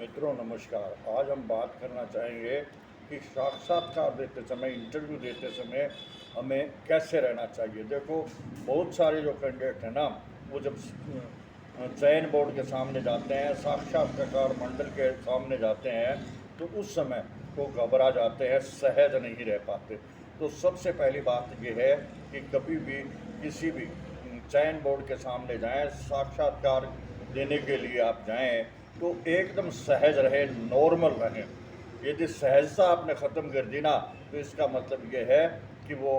मित्रों नमस्कार। आज हम बात करना चाहेंगे कि साक्षात्कार देते समय, इंटरव्यू देते समय हमें कैसे रहना चाहिए। देखो, बहुत सारे जो कैंडिडेट हैं ना, वो जब चयन बोर्ड के सामने जाते हैं, साक्षात्कार मंडल के सामने जाते हैं, तो उस समय वो घबरा जाते हैं, सहज नहीं रह पाते। तो सबसे पहली बात ये है कि कभी भी किसी भी चयन बोर्ड के सामने जाएं, साक्षात्कार देने के लिए आप जाएं, तो एकदम सहज रहे, नॉर्मल रहें। यदि सहजता आपने ख़त्म कर दी ना, तो इसका मतलब ये है कि वो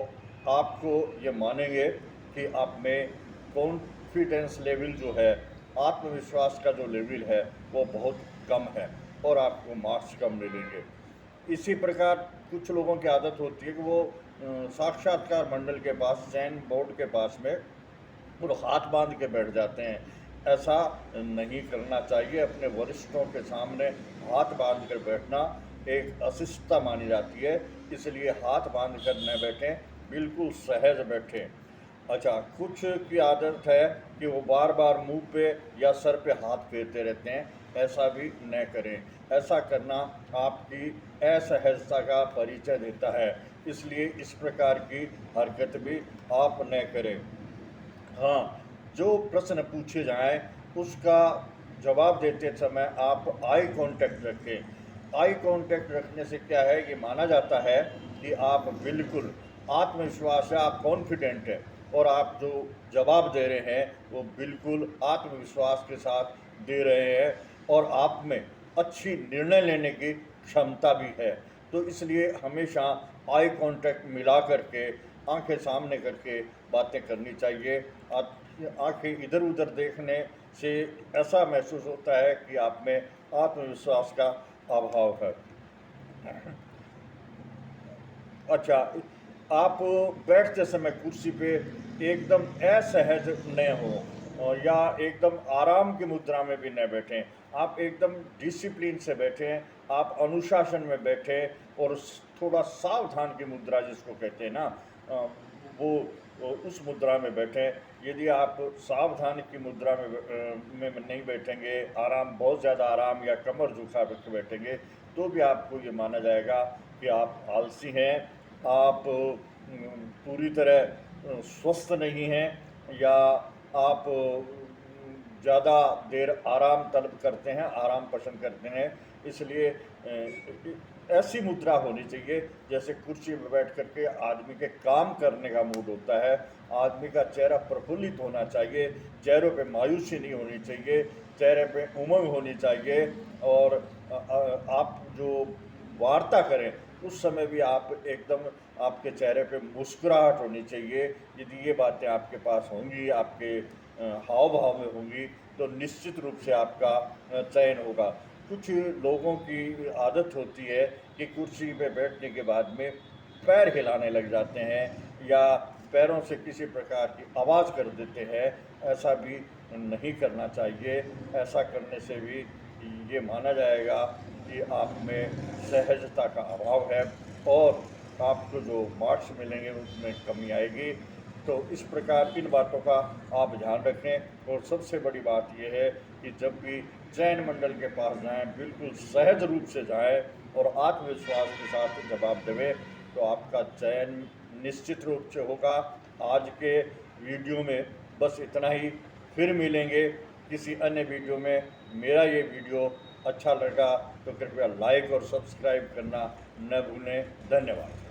आपको ये मानेंगे कि आप में कॉन्फिडेंस लेवल जो है, आत्मविश्वास का जो लेवल है, वो बहुत कम है और आपको मार्क्स कम मिलेंगे। इसी प्रकार कुछ लोगों की आदत होती है कि वो साक्षात्कार मंडल के पास, चयन बोर्ड के पास में वो हाथ बांध के बैठ जाते हैं। ऐसा नहीं करना चाहिए। अपने वरिष्ठों के सामने हाथ बांध कर बैठना एक अशिष्टता मानी जाती है, इसलिए हाथ बांध कर न बैठें, बिल्कुल सहज बैठें। अच्छा, कुछ की आदत है कि वो बार बार मुंह पे या सर पे हाथ फेरते रहते हैं, ऐसा भी न करें। ऐसा करना आपकी असहजता का परिचय देता है, इसलिए इस प्रकार की हरकत भी आप न करें। हाँ, जो प्रश्न पूछे जाएँ उसका जवाब देते समय आप आई कांटेक्ट रखें। आई कांटेक्ट रखने से क्या है, ये माना जाता है कि आप बिल्कुल आत्मविश्वास है, आप कॉन्फिडेंट हैं और आप जो जवाब दे रहे हैं वो बिल्कुल आत्मविश्वास के साथ दे रहे हैं और आप में अच्छी निर्णय लेने की क्षमता भी है। तो इसलिए हमेशा आई कांटेक्ट मिला करके, आंखें सामने करके बातें करनी चाहिए। आंखें इधर उधर देखने से ऐसा महसूस होता है कि आप में आत्मविश्वास का अभाव है। अच्छा, आप बैठते समय कुर्सी पे एकदम असहज न हो और या एकदम आराम की मुद्रा में भी न बैठें। आप एकदम डिसिप्लिन से बैठें, आप अनुशासन में बैठें और थोड़ा सावधान की मुद्रा जिसको कहते हैं ना, वो उस मुद्रा में बैठें। यदि आप सावधान की मुद्रा में नहीं बैठेंगे, आराम, बहुत ज़्यादा आराम या कमर झुका के बैठेंगे, तो भी आपको ये माना जाएगा कि आप आलसी हैं, आप पूरी तरह स्वस्थ नहीं हैं, या आप ज़्यादा देर आराम तलब करते हैं, आराम पसंद करते हैं। इसलिए ऐसी मुद्रा होनी चाहिए जैसे कुर्सी पर बैठ करके आदमी के काम करने का मूड होता है। आदमी का चेहरा प्रफुल्लित होना चाहिए, चेहरों पे मायूसी नहीं होनी चाहिए, चेहरे पे उमंग होनी चाहिए। और आप जो वार्ता करें उस समय भी आप एकदम, आपके चेहरे पे मुस्कुराहट होनी चाहिए। यदि ये बातें आपके पास होंगी, आपके हाव भाव में होंगी, तो निश्चित रूप से आपका चयन होगा। कुछ लोगों की आदत होती है कि कुर्सी पे बैठने के बाद में पैर हिलाने लग जाते हैं या पैरों से किसी प्रकार की आवाज़ कर देते हैं। ऐसा भी नहीं करना चाहिए। ऐसा करने से भी ये माना जाएगा कि आप में सहजता का अभाव है और आपको जो मार्क्स मिलेंगे उसमें कमी आएगी। तो इस प्रकार इन बातों का आप ध्यान रखें। और सबसे बड़ी बात यह है कि जब भी चयन मंडल के पास जाएं, बिल्कुल सहज रूप से जाएं और आत्मविश्वास के साथ जवाब देवें, तो आपका चयन निश्चित रूप से होगा। आज के वीडियो में बस इतना ही। फिर मिलेंगे किसी अन्य वीडियो में। मेरा ये वीडियो अच्छा लगा तो कृपया लाइक और सब्सक्राइब करना न भूलें। धन्यवाद।